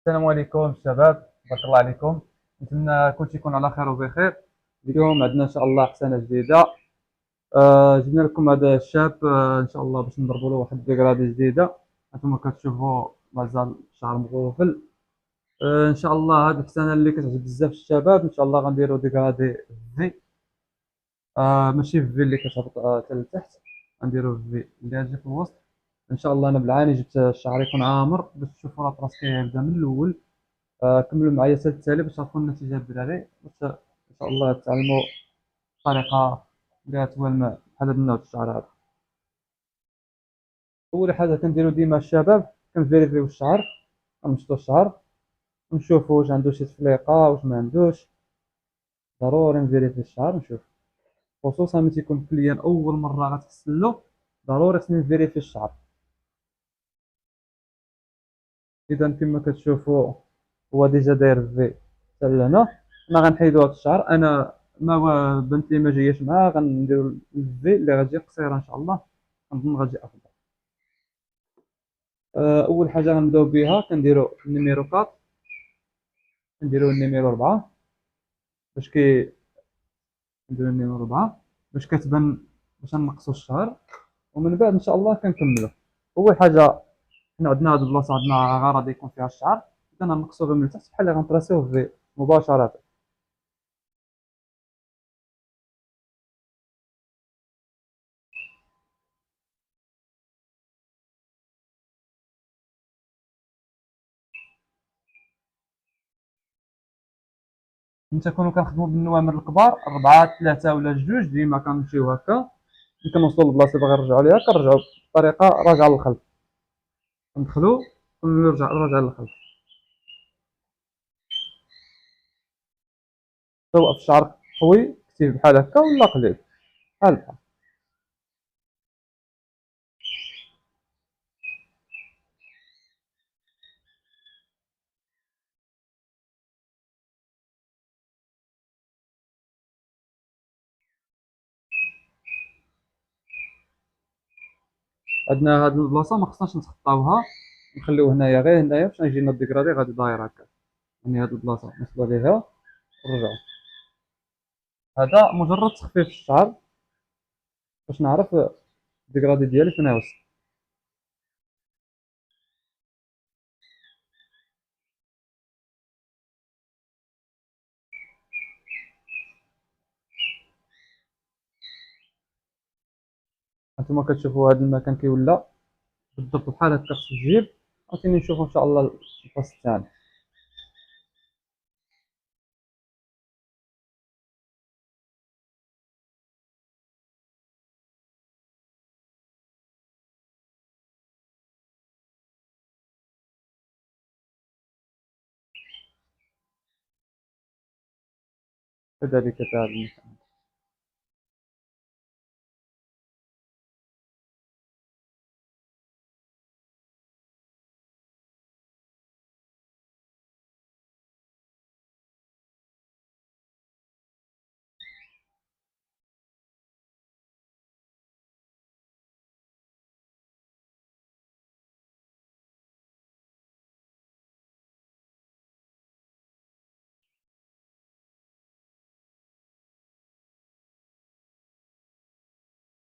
السلام عليكم شباب، بارك الله عليكم. نتمنى كلشي يكون على خير وبخير. اليوم عندنا ان شاء الله حسنه جديده. جبنا لكم هذا الشاب ان شاء الله باش نضربوا له واحد الديكرادي جديده. انتم كتشوفوا مازال الشعر مغوفل. ان شاء الله هذه الحسنه اللي كتعجب بزاف الشباب ان شاء الله غنديروا ديكرادي في ماشي في اللي كتهبط حتى لتحت. غنديروا في اللي غتجي في الوسط. ان شاء الله انا بالعاني جبت الشعر يكون عامر باش تشوفوا راسك كيبدا من الاول. كملوا معايا حتى التالي باش تعرفوا النتيجة الدراري، باش إن شاء الله تعلموا طريقة اللي غتولى بحال هاد النوع د الشعر هذا. أول حاجة كنديرو ديما الشباب كنفيريفيو الشعر، كنمشطو الشعر ونشوفو واش عندو شي تفليقة واش معندوش. ضروري نفيريفي الشعر نشوف، خصوصا ملي تيكون الكليان أول مرة غتغسلو، ضروري خصني نفيريفي الشعر. إذا كما كتشوفو هو ديجا داير في حتى لهنا. حنا غنحيدو هاد الشعر، أنا ما بنت لي ما جاياش معاه غنديرو الفي اللي غتجي قصيرة إن شاء الله، كنظن غتجي أفضل. أول حاجة غنبداو بها كنديرو النيميرو 4، كنديرو النيميرو 4 باش نديرو النيميرو 4 باش كتبان، باش نقصو الشعر ومن بعد إن شاء الله كنكملو. أول حاجة حنا عندنا هاد البلاصة عندنا غرض يكون فيها الشعر، إذا غنقصو غير من التحت بحال اللي غنطراسيوه في مباشرة. نتا كونوا كنخدموا بالنوامر الكبار 4 3 ولا 2 ديما كنمشيو هكا. ملي كنوصلوا للبلاصه باغي نرجعوا ليها كنرجعوا بطريقه راجعه للخلف، ندخلوا ونرجع للخلف. سواء في الشعر قوي كثيف بحال هكا ولا قليل بحال. عندنا هاد البلاصه ما خصناش نتخطاوها، نخليو هنايا غير هنايا باش يجينا الديكرادي غادي داير هكا. يعني هاد البلاصه نوصلوا ليها ونرجعوا. هذا مجرد تخفيف الشعر باش نعرف الديكرادي ديالي فين يوصل. هانتوما كتشوفوا هاد المكان كيولى بالضبط بحال هكا في الجيب. عاوتاني نشوفوا ان شاء الله الباس الثاني. كذلك هذا المكان.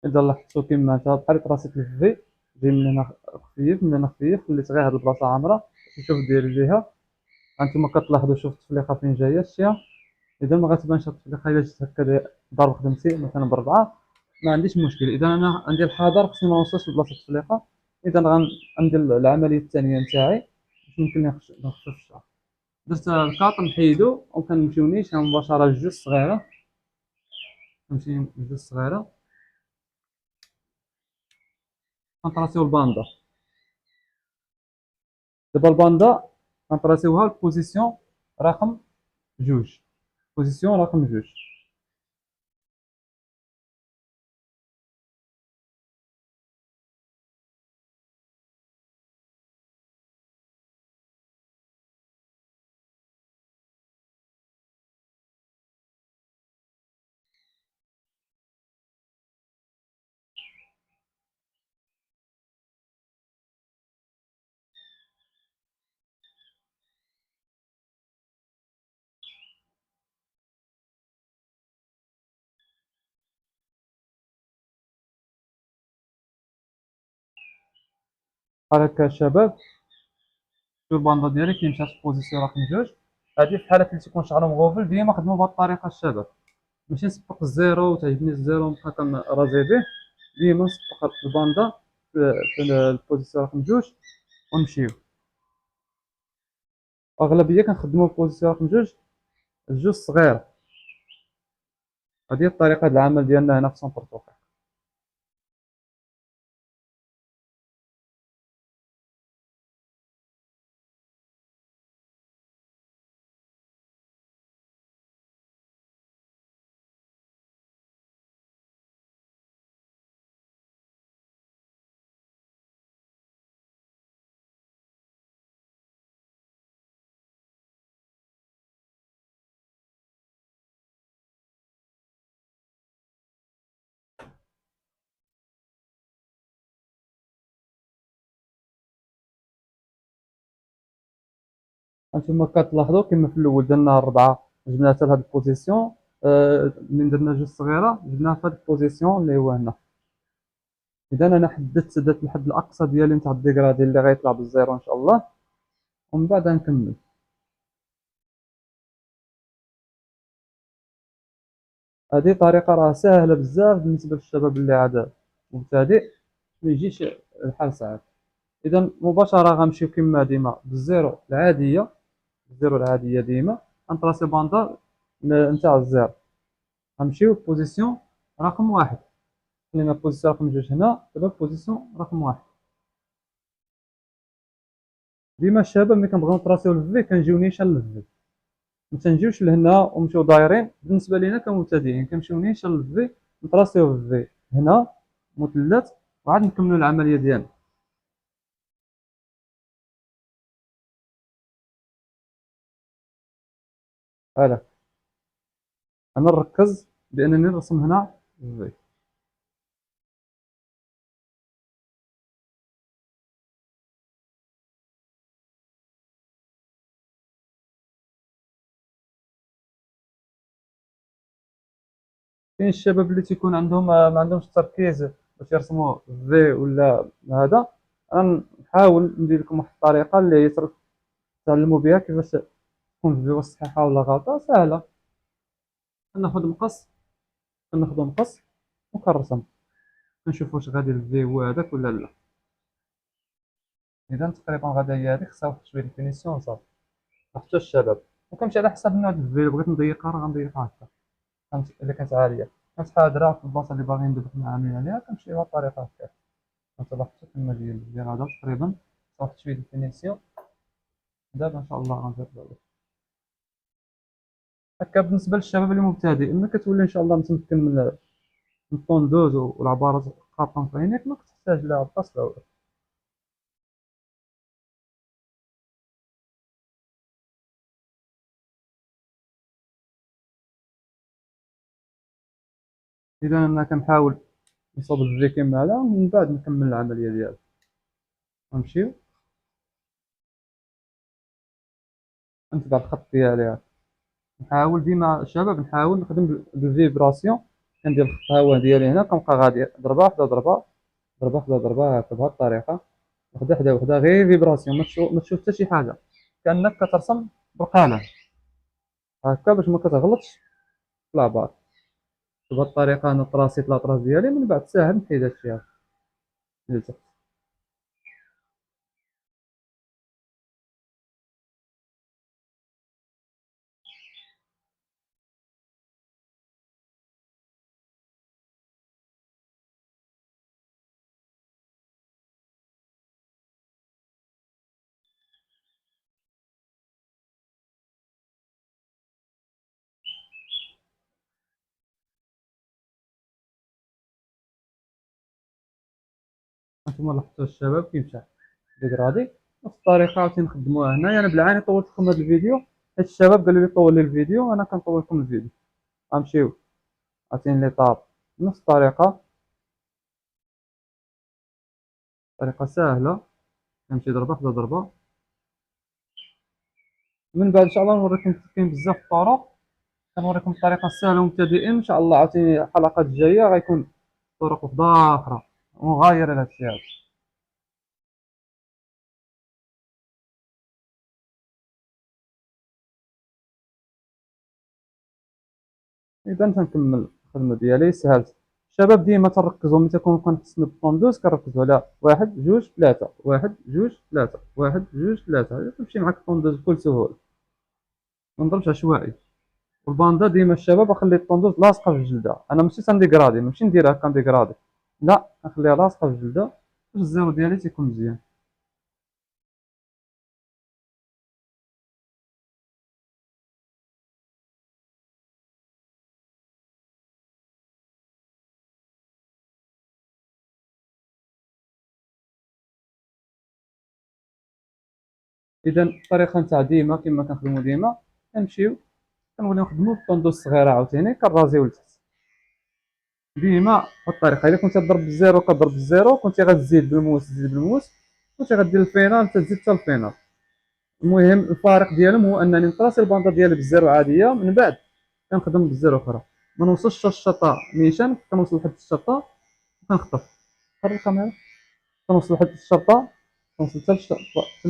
اذا لاحظتوا كما انت بحال راسك الفي جاي من هنا خفيف، من هنا خفيف، خليت غير هاد البلاصه عامره. شوف دير الجهه، هانتوما كتلاحظوا شوف التفليقه فين جايه شتيها. اذا ما غتبانش التفليقه الا جيت هكا ضرب خدمتي مثلا بربعه ما عنديش مشكل. اذا انا عندي الحذر خصني ما نوصلش لبلاصه التفليقه، اذا غندير العمليه الثانيه نتاعي باش يمكن لي نخفف الشعر. درت الكاط نحيدو وكنمشيو نيشان مباشره لجوج صغيره. نمشي لجوج صغيره كنطراسيو الباندا. دابا الباندا غنطراسيوها البوزيسيون رقم جوج، بوزيسيون رقم جوج. بحال هكا الشباب. شوف الباندا ديالي كيمشي في بوزيسيون رقم جوج. هادي في الحالات اللي تيكون شعرهم غوفل ديما خدمو بهاد الطريقة الشباب. ماشي نسبق الزيرو وتعجبني الزيرو ونبقى كنرازي به. ديما نسبق الباندا في البوزيسيون رقم جوج ونمشيو. اغلبيه كنخدمو بوزيسيون رقم جوج، الجوج صغيره. هذه هي الطريقه ديال العمل ديالنا هنا في سون بورتوغال. هانتوما كتلاحظوا كما في الاول درنا 4، جبنا حتى لهاد البوزيسيون. من درنا جوج صغيره جبناها في هاد البوزيسيون اللي هو هنا. اذا انا درت الحد الاقصى ديالي نتاع الديغرادي اللي غيطلع بالزيرو ان شاء الله، ومن بعد غنكمل. هذه طريقه راه ساهله بزاف بالنسبه للشباب اللي عاد مبتدئ، ما يجيش الحال صعب. اذا مباشره غنمشيو كما ديما بالزيرو العاديه. الزيرو العاديه ديما غنطراسي باندا نتاع الزيرو. غنمشيو بوزيسيون رقم واحد. خلينا بوزيسيون رقم جوج هنا، دابا بوزيسيون رقم واحد. ديما الشباب ملي كنبغيو نطراسيو الفي كنجيو نيشان للفي، ما تنجيوش لهنا ونمشيو دايرين. بالنسبه لينا كمبتدئين كنمشيو نيشان للفي، نطراسيو الفي هنا مثلث، وعاد نكملو العمليه ديالنا. هذا انا نركز بانني نرسم هنا الفي. كاين الشباب اللي تيكون عندهم ما عندهمش التركيز باش يرسموا في ولا هذا. غنحاول ندير لكم واحد الطريقه اللي هي تعلموا بها كيفاش تكون في صحيحه ولا غلطه سهله. كناخذ مقص، كناخذ مقص وكنرسم، كنشوف واش غادي الفي هو هذاك ولا لا. اذا تقريبا غادا هي هذيك، خصها واحد شويه ديفينيسيون صافي. حتى الشباب وكنمشي على حسب نوع الفي اللي بغيت نضيقها راه غنضيقها هكا. الا كانت عاليه كانت حاضره في البلاصه اللي باغي ندير عاملين عليها كنمشي بهذه الطريقه هكا. انت لاحظت كما ديال هذا تقريبا واحد شويه ديفينيسيون. دابا ان شاء الله غنجرب هكا. بالنسبه للشباب اللي مبتدئ ملي كتولي ان شاء الله متمكن من الطوندوز والعبارات خاطئه في عينيك، ما كتحتاج لها بقاش لا والو. اذا انا كنحاول نصوب الفي كيما هذا ومن بعد نكمل العمليه ديالي. غنمشيو نتبع الخط ديالي هذا. نحاول ديما الشباب نحاول نخدم بالفيبراسيون. كندير الخط ها هو ديالي هنا، كنبقى غادي ضربه واحده ضربه، ضربه واحده ضربه هكا بهذه الطريقه. وحده حدا وحده غير فيبراسيون، ما تشوف حتى شي حاجه، كانك كترسم بالقلم هكا باش ما كتغلطش في العبار. بهذه الطريقه انا طراسيت لاطراس ديالي، من بعد ساهل نحيد هادشي هذا اللي تحت. هانتوما لاحظتوا الشباب كيمشى ديكرادي. نفس الطريقه عاوتاني نخدموها هنايا. انا بالعاني طولت لكم هذا الفيديو حيت الشباب قالوا لي طول لي الفيديو، انا كنطول لكم الفيديو. غنمشيو عاوتاني لي طاب نفس الطريقه، طريقه سهله. كنمشي ضربه حدا ضربه. من بعد ان شاء الله نوريكم كاين بزاف الطرق، كنوريكم الطريقه السهله للمبتدئين. ان شاء الله عاوتاني الحلقات الجايه غيكون طرق اخرى ونغاير هذا الشيء هذا. إذا تنكمل الخدمة ديالي سهلت. الشباب ديما تنركزو ملي تكون كنحسن بالطوندوز كنركزو على واحد جوج ثلاثة، واحد جوج ثلاثة، واحد جوج ثلاثة، تمشي معاك الطوندوز بكل سهولة، منضربش عشوائي. والباندا ديما الشباب اخلي الطوندوز لاصقة في الجلدة، أنا ماشي تنديكرادي، ماشي نديرها هكا نديكرادي، لا نخليها لاصقة في الجلدة باش الزيرو ديالي تيكون مزيان. إذا الطريقة نتاع ديما كيما كنخدمو ديما، كنمشيو كنوليو نخدمو بالطوندوز الصغيرة عاوتاني كنرازيو لتحت. ديما بهاد الطريقة، إلا كنتي تضرب بالزيرو كضرب بالزيرو، كنتي غتزيد بالموس تزيد بالموس، كنتي غدير الفينال تزيد حتى الفينال. المهم الفارق ديالهم هو أنني نطراسي الباندا ديالي بالزيرو عادية، من بعد كنخدم بالزيرو أخرى، ما نوصلش حتى الشطة نيشان، كنوصل لحد الشطة وكنخطف. خرج الكاميرا، كنوصل لحد الشطة، كنوصل حتى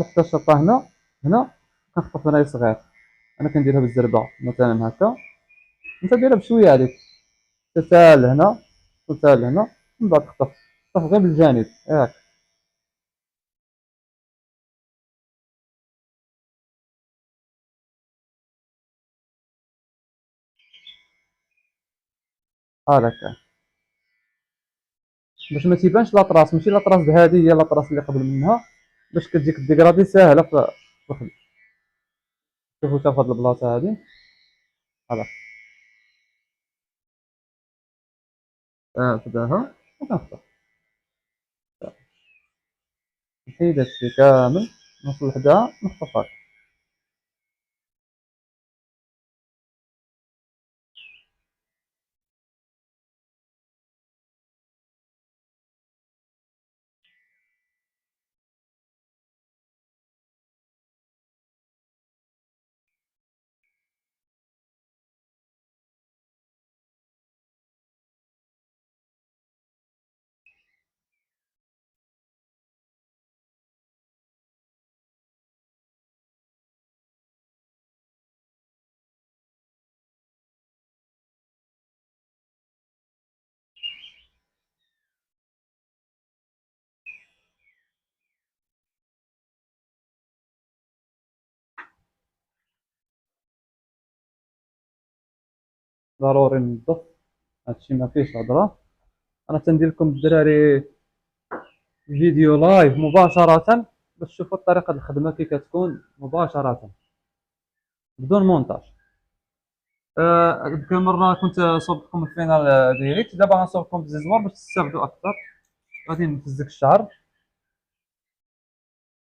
حتى الشطة هنا، هنا كنخطف هنايا صغير. أنا كنديرها بالزربة مثلا هكا، أنت ديرها بشوية عليك، حتى لهنا حتى لهنا، من بعد تخطف، تخطف غير بالجانب ياك. بحال هكا باش ما تيبانش لاطراس، ماشي لاطراس هادي هي لاطراس اللي قبل منها، باش كتجيك الديكرادي ساهله في الخدمة. شوفوا حتى فهاد البلاصه هادي، فوالا نبداها وكنخطف، نحيد هادشي كامل، نوصل لحداها نخطف هكا. ضروري نضف، هادشي ما فيهش هضره. انا تندير لكم الدراري فيديو لايف مباشره باش تشوفوا طريقه الخدمه كي كتكون مباشره بدون مونتاج. ديك المره كنت صوبتكم الفينال ديريكت، دابا غنصوبكم بزيزوار باش تستافدوا اكثر. غادي نفزك الشعر،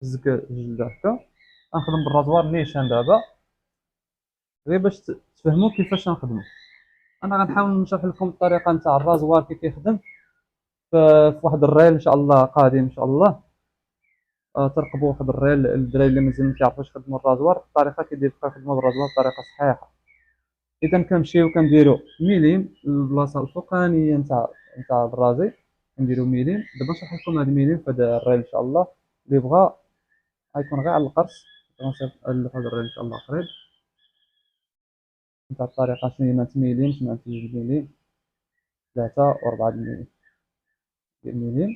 نفزك الجلد هكا، غنخدم بالرازوار نيشان دابا غير باش تفهموا كيفاش نخدموا. انا غنحاول نشرح لكم الطريقه نتاع الرازوار كي كيخدم في واحد الريل ان شاء الله قادم ان شاء الله. ترقبوا واحد الريل الدراري اللي مازال ما كيعرفوش يخدموا الرازوار، الطريقه كيدير بقى يخدموا بالرازوار بطريقه صحيحه. اذا كنمشيو كنديروا ميلين البلاصه الفوقانيه نتاع الرازي، كنديروا ميلين. دابا نشرح لكم هاد الميلين في هذا الريل ان شاء الله، اللي بغى غيكون غير على القرص. غنصيفط لكم هذا الريل ان شاء الله قريب نتاع الطريقه شنو هي مات ميلين، شنو مات جوج ميلين، ثلاثه وربعه ميلين. الميلين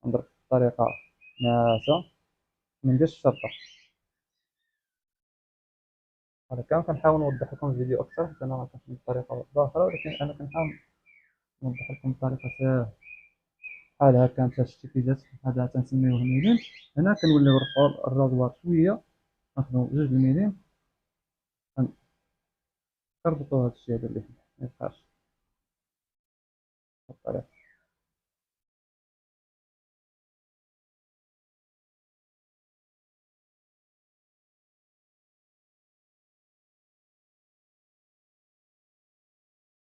نضرب بطريقه ناعسه، ما نديرش الشرطه. هذا كان كنحاول نوضح لكم الفيديو اكثر حيت انا كنفهم بطريقه اخرى، ولكن انا كنحاول نوضح لكم بطريقه سهله. بحال هكا نتا شتي كي جات، هذا تنسميوه ميلين. هنا كنوليو نرفعو الرازوار شويه، ناخدو جوج الميلين كنربطو هاد الشي هذا اللي هنا ميبقاش بالطريقه.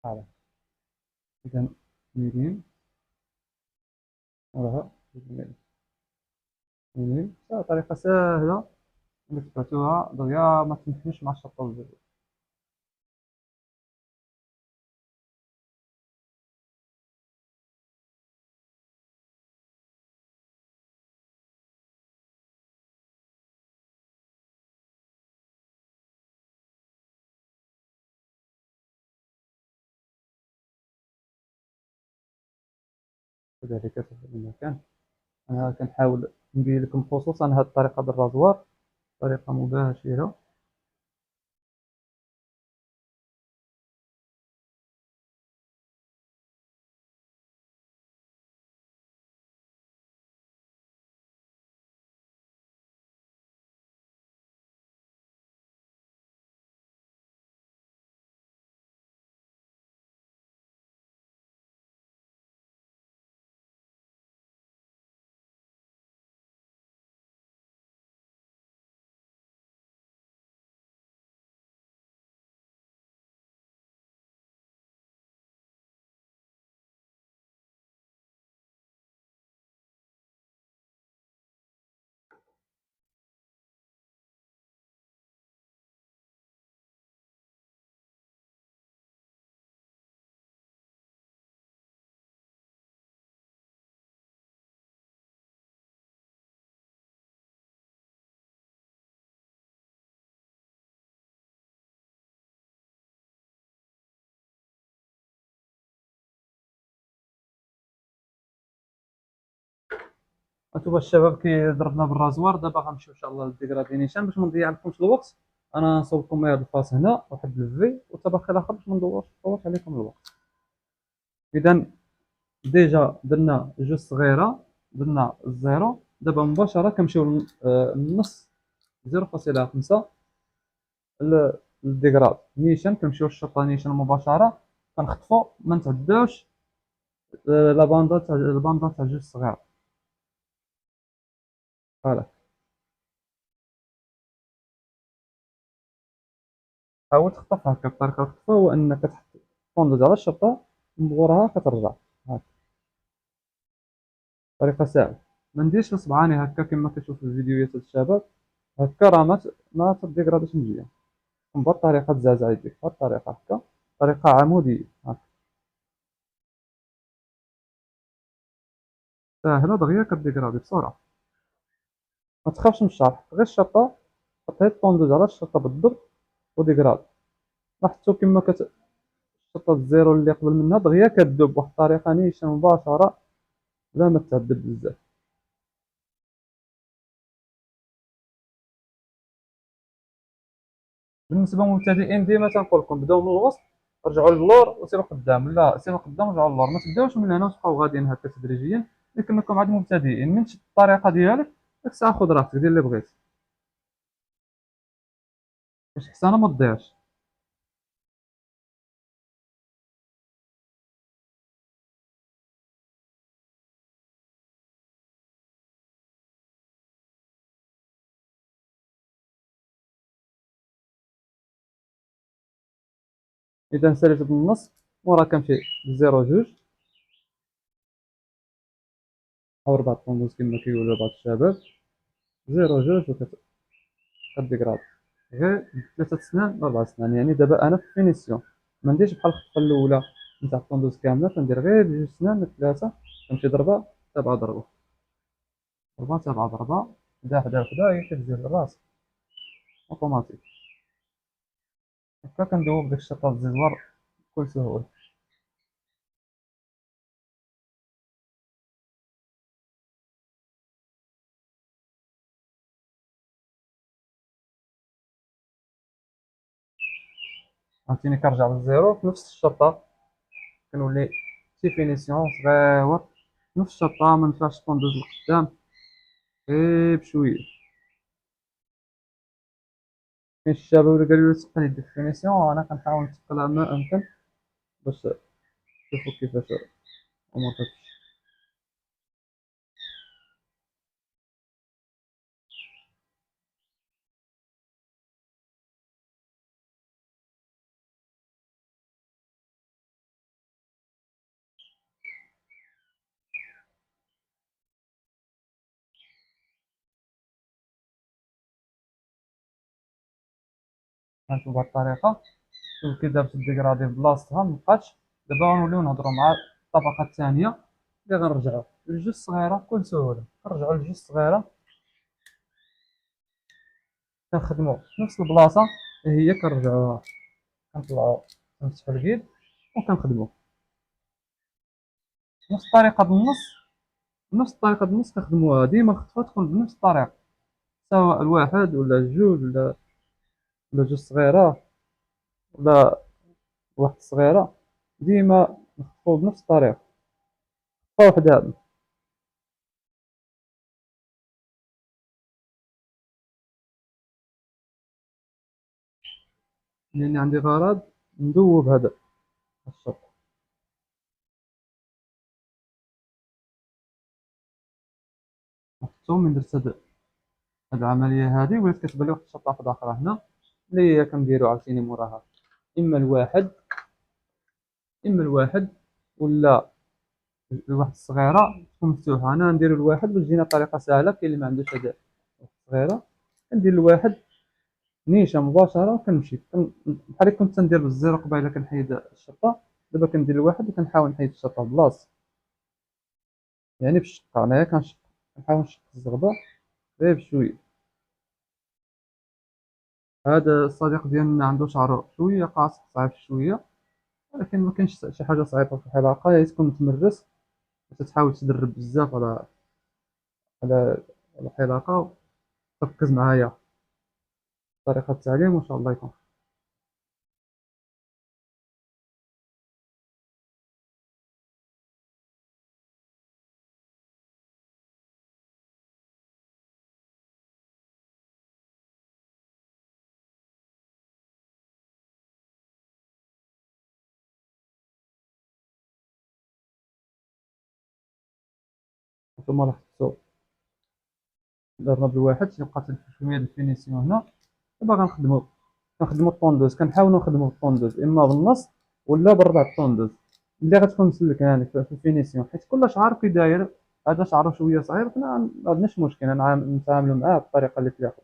بحال هكا. اذا ميلين وراها جوج ميلين، ميلين طريقه ساهله اللي تبعتوها دغيا ما تنحنيش مع الشطه والزبده. كذلك في المكان. أنا كنحاول نبين لكم خصوصا هاد الطريقة ديال الرازوار، طريقة مباشرة. انتوما الشباب كي ضربنا بالرازوار، دابا غنمشيو ان شاء الله للديكرادي نيشان باش ما نضيع لكمش الوقت. انا نصوبكم هاد الفاس هنا واحد الفي وتبقى الاخر باش ما ندورش عليكم الوقت. اذا ديجا درنا جوج صغيره، درنا الزيرو، دابا مباشره كنمشيو للنص 0.5 للديكراد نيشان، كنمشيو للشرطه نيشان مباشره، كنخطفو ما نتعداوش الباندا تاع جوج صغيره. فوالا، حاول تخطف هكا. الطريقه الخطفه هو انك تحط طوندوز على الشرطه مغورها كترجع هكا. طريقه سهله، ما نديرش بصبعاني هكا كما كتشوف في الفيديوهات ديال الشباب. هكا راه ما تديكراداش مزيان. بهاد الطريقه تزعزع يديك بهاد الطريقه هكا، طريقه عموديه هكا ساهله دغيا كديكرادي بسرعه. ما تخافش من الشرح، غير الشرطه حط غير الطوندوز على الشرطه بالضبط وديكراد. لاحظتوا كما الشرطه الزيرو اللي قبل منها دغيا كدوب بواحد الطريقه نيشان مباشره بلا ما تعذب بزاف. بالنسبه للمبتدئين ديما تنقول لكم بداو من الوسط، رجعوا للور وسيروا قدام، لا سيروا قدام ورجعوا للور، ما تبداوش من هنا وتبقاو غاديين هكا تدريجيا. لكنكم عاد مبتدئين، من تشد الطريقه ديالك ديك الساعه خذ راحتك دير اللي بغيتي باش حسانه ما تضيعش. اذا ساليت بالنص مورا كنمشي لزيرو جوج او 4 طوندوز كما كيقولوا بعض الشباب. زيرو جوج وكديكراد غير 3 سنان و 4 سنان. يعني دابا انا في فينيسيون ما نديرش بحال الخطفه الاولى نتاع الطوندوز كامله، كندير غير 2 سنان 3، كنمشي ضربه تابعه ضربه، ضربه تابعه ضربه، حدا حدا حدا هي كتزيد الراس اوتوماتيك. هكا كندوب داك الشطه الزوار بكل سهوله. عرفتيني كنرجع للزيرو في نفس الشطه، كنولي شي فينيسيون صغيور في نفس الشطه، ما نطلعش الطوندوز لقدام غير بشويه. كاين الشباب اللي قالوا لي تقل يدك فينيسيون، انا كنحاول نتقلها ما امكن باش تشوفوا كيفاش الامور كتمشي. هانتوما بهاد الطريقه شوف كي دابت الديكرادي في بلاصتها مبقاتش. دابا غنوليو نهضروا مع الطبقه الثانيه اللي غنرجعوا للجوج صغيره بكل سهوله. كنرجعوا للجوج صغيره كنخدموا في نفس البلاصه اللي هي كنرجعوها، كنطلعوا كنفتحوا اليد وكنخدموا. نفس الطريقة كنخدموها ديما، خصها تكون بنفس الطريقة، سواء الواحد ولا الجوج ولا جوج صغيرة ولا واحد صغيرة، ديما نخدمو بنفس الطريقة وحدها. لأن عندي غرض ندوب هذا الشرط. شفتو من درت هاد العملية هادي ولات كتبان لي واحد الشرطة واحدة أخرى هنا اللي هي كنديرو عاوتاني موراها، إما الواحد ولا الواحد الصغيرة تكون مفتوحة. أنا نديرو الواحد باش تجينا طريقة ساهلة. كاين اللي ما عندوش هاد واحد الصغيرة، كندير الواحد نيشان مباشرة وكنمشي بحال كنت ندير بالزيرو قبيلة كنحيد الشرطة، دابا كندير الواحد وكنحاول نحيد الشرطة بلاصة، يعني بالشقة. أنايا كنشق، كنحاول نشق الزغبة غير بشوية. هذا الصديق ديالنا عنده شعره شوية قاصح، صعيب شوية، ولكن ما كاينش شي حاجة صعيبة في الحلاقة، هي تكون متمرس وتتحاول تدرب بزاف على الحلاقة، تركز معايا طريقة التعليم وإن شاء الله يكون. نتوما لاحظتو درنا بالواحد تيبقى تنفس شوية د الفينيسيون هنا. دابا كنخدمو الطوندوز، كنحاولو نخدمو الطوندوز إما بالنص ولا بالربع الطوندوز اللي غتكون مسلكة يعني في الفينيسيون، حيت كل شعر كي داير. هذا شعرو شوية صغير، حنا ما عندناش مشكل نتعاملو معاه بالطريقة اللي تليق.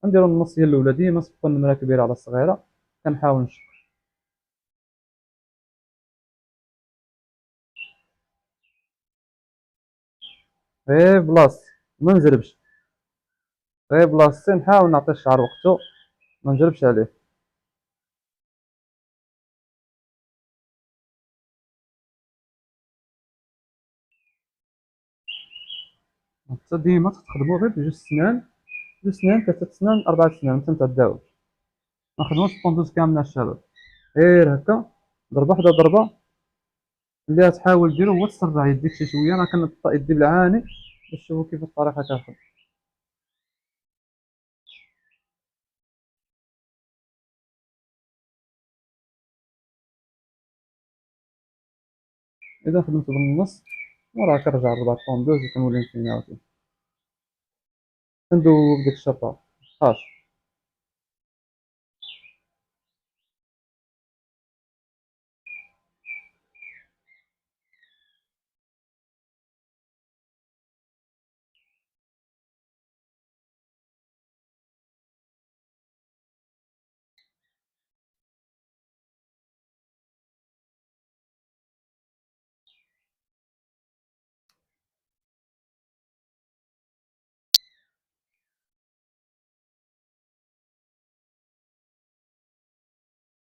نديرو النص هي الأولى ديما تكون النمرة كبيرة على الصغيرة، كنحاول نشد غير بلاصتي، ما نجربش، غير بلاصتي نحاول نعطي الشعر وقتو، ما نجربش عليه. حتى ديما تخدمو غير بجوج سنان، جوج سنان، ثلاثة سنان، أربعة سنان، متنتعداوش. ما نخدموش الطوندوز كاملة الشباب، غير هكا ضربة وحدة، ضربة اللي تحاول ديرو هو تسرع يديك شي شوية. أنا كنبطأ يدي بالعاني باش تشوفو كيفاش الطريقة كنخدم. إذا خدمتو بالنص وراه كنرجع نربع الطوندوز وكنولي نفيني عاوتاني كندوب ديك الشطة خاص.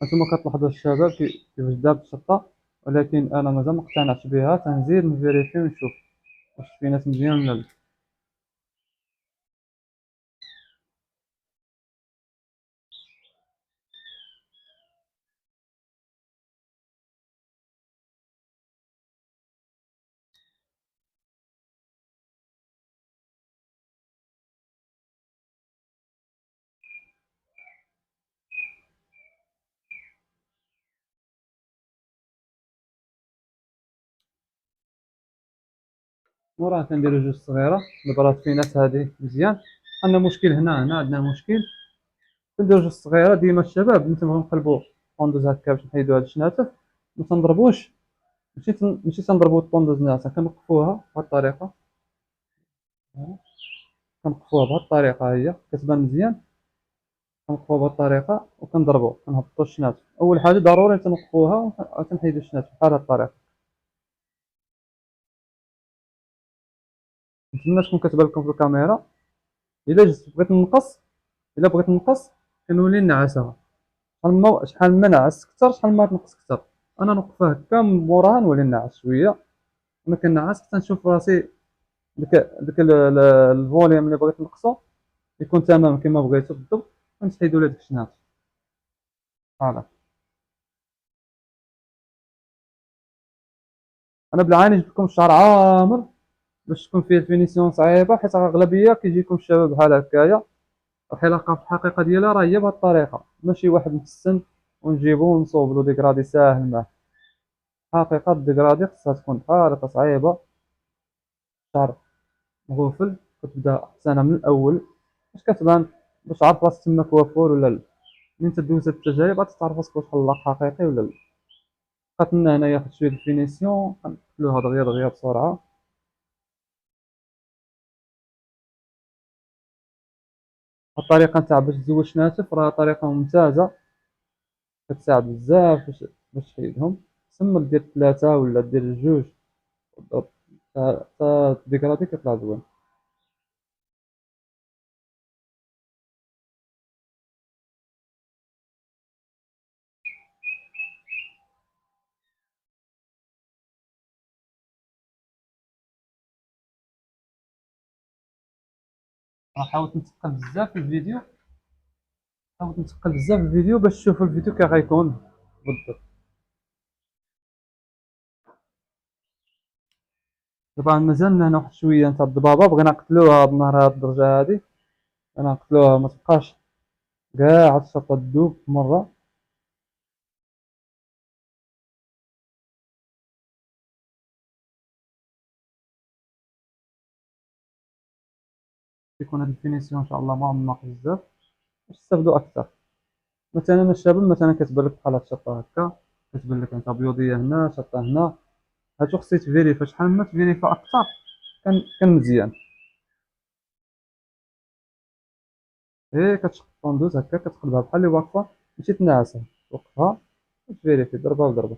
هانتوما كتلاحظوا الشباب كيفاش دارت الشطة، ولكن أنا مازال مقتنعتش بها، تنزيد نفيريفي ونشوف واش الفينات مزيان ولا لا. وراه كنديرو جوج صغيرة. دابا راه الفينات هادي مزيان، عندنا مشكل هنا عندنا مشكل. كنديرو جوج صغيرة ديما الشباب ملي تنبغيو نقلبو الطوندوز هكا باش نحيدو هاد الشناتف، ما تنضربوش، ماشي تنضربو الطوندوز ناعسة، كنوقفوها بهاد الطريقة. كنوقفوها بهاد الطريقة، هي كتبان مزيان. كنوقفوها بهاد الطريقة وكنضربو، كنهبطو الشناتف. أول حاجة ضروري تنوقفوها وتنحيدو الشناتف بحال هاد الطريقة. نتمنى تكون كتبان لكم في الكاميرا. إلا بغيت نقص، كنولي نعسها. شحال ما نعس كثر، شحال ما تنقص كثر. انا نوقفها هكا من موراها نولي نعس شويه، ما كنعس حتى نشوف راسي ديك الفوليوم اللي بغيت نقصو يكون تمام كما بغيتو بالضبط، ونحيدو له ديك الشنات. فوالا. انا بالعاني جبت لكم الشهر عامر باش تكون فيه الفينيسيون صعيبه، حيت اغلبيه كيجيكم الشباب بحال هكايا. الحلقه في الحقيقه ديالها راه هي بهاد الطريقه، ماشي واحد متسن ونجيبو ونصوبلو ديكرادي ساهل معاه. حقيقه الديكرادي خصها تكون بطريقه صعيبه، شعر مغوفل، كتبدا حسانه من الاول باش كتبان، باش تعرف راسك تما كوافور ولا لا. من تدوز هاد التجارب غتعرف راسك واش خلاق حقيقي ولا لا. بقات لنا هنا ياخد شويه الفينيسيون، غنقتلوها دغيا دغيا بسرعه. الطريقه نتاع باش تزوج ناشف راه طريقه ممتازه، كتساعد بزاف باش تحيدهم. تسمى دير 3 ولا دير 2 بالضبط، تا الديكرادي كيطلع زوين. راه حاولت نتقل بزاف في الفيديو، حاولت نتقل بزاف في الفيديو باش تشوفوا الفيديو كي غيكون بالضبط. طبعا مازالنا هنا واحد شويه نتاع الضبابه، بغينا نقتلوها بنهار هاد الدرجه هادي، بغينا نقتلوها ما تبقاش كاع عاد الشطه تذوب مره. يكون هاد الفينيسيون ان شاء الله معمق بزاف باش تستافدوا اكثر. مثلا الشباب مثلا كتبان لك بحال هاد الشطه هكا، كتبان لك انت بيضيه هنا شطه هنا، هادو خصك تفيريفا، شحال ما تفيريفا اكثر كان مزيان. ايه كتشق الطوندوز هكا كتقلبها بحال اللي واقفه، ماشي تنعسها، توقفها وتفيريفي ضربه وضربه.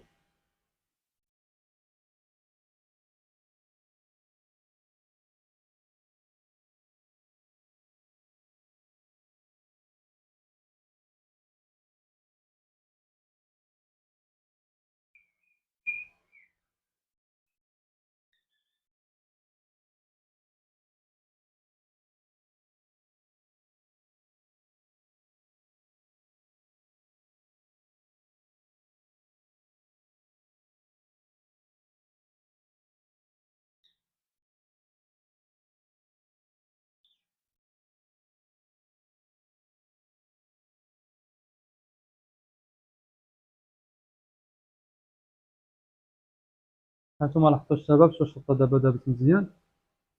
هانتوما لاحظتوا الشباب، شو الشطه دابا دابت مزيان،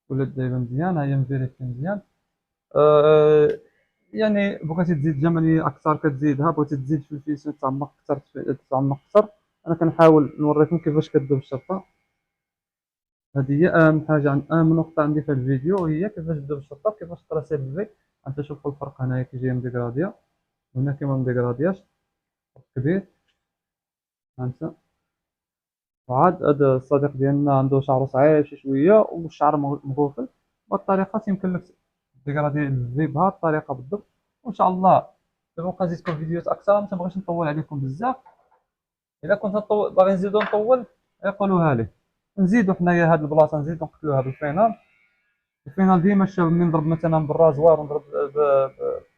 ولات دايبه مزيان، ها هي مفيريفي مزيان. آه يعني بغيتي تزيد جماليه اكثر كتزيدها، بغيتي تزيد في الفيسيون تعمق اكثر تعمق اكثر. انا كنحاول نوريكم كيفاش كدوب الشطه. هذه هي اهم حاجه، اهم نقطه عندي في الفيديو هي كيفاش تدوب الشطه، كيفاش تراسي بالفي. انت شوفوا الفرق هنايا كيجي مديكراديا، وهنا كيما مديكرادياش، فرق كبير. هانت وعاد هذا الصديق ديالنا عنده شعره صعيب شي شويه والشعر مغوفل، والطريقه يمكن لك ديكرادي الفي بهذه الطريقه بالضبط. وان شاء الله نبقى نزيدكم فيديوهات اكثر، ما تنبغيش نطول عليكم بزاف. الا كنت باغي نزيدو نطول يقولوها لي، نزيدو حنايا هاد البلاصه نزيدو نقتلوها بالفينال. الفينال ديما الشباب من نضرب مثلا بالرازوار ونضرب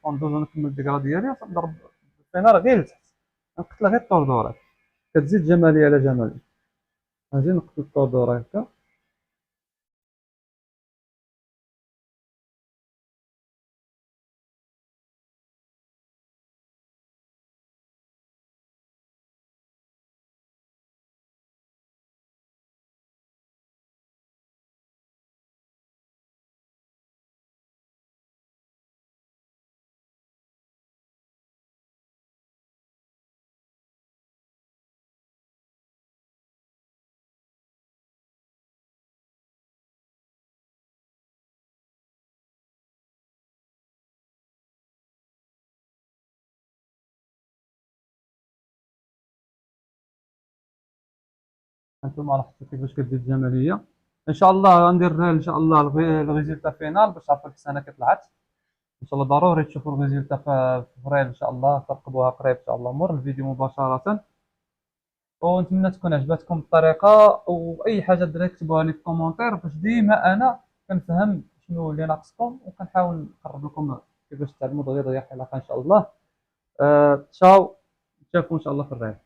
بوندوز ونكمل الديكرا ديالي، نضرب الفينال غير لتحت، نقتلها غير الطوردورات، كتزيد جماليه على جماليه. غادي نقتل الطوردورة هكا. هانتوما لاحظتوا كيفاش كتزيد جماليه. ان شاء الله غندير ان شاء الله الريزلتا فينال باش تعرفوا الحسنه كي طلعت. ان شاء الله ضروري تشوفوا الريزلتا في فبراير ان شاء الله، ترقبوها قريب ان شاء الله مور الفيديو مباشره. ونتمنى تكون عجبتكم الطريقه، واي حاجه الدراري كتبوها لي في كومونتير باش ديما انا كنفهم شنو اللي ناقصكم، وكنحاول نقرب لكم كيفاش تعلموا دغيا دغيا الحلقه ان شاء الله. تشاو، نشوفكم ان شاء الله في الرحله.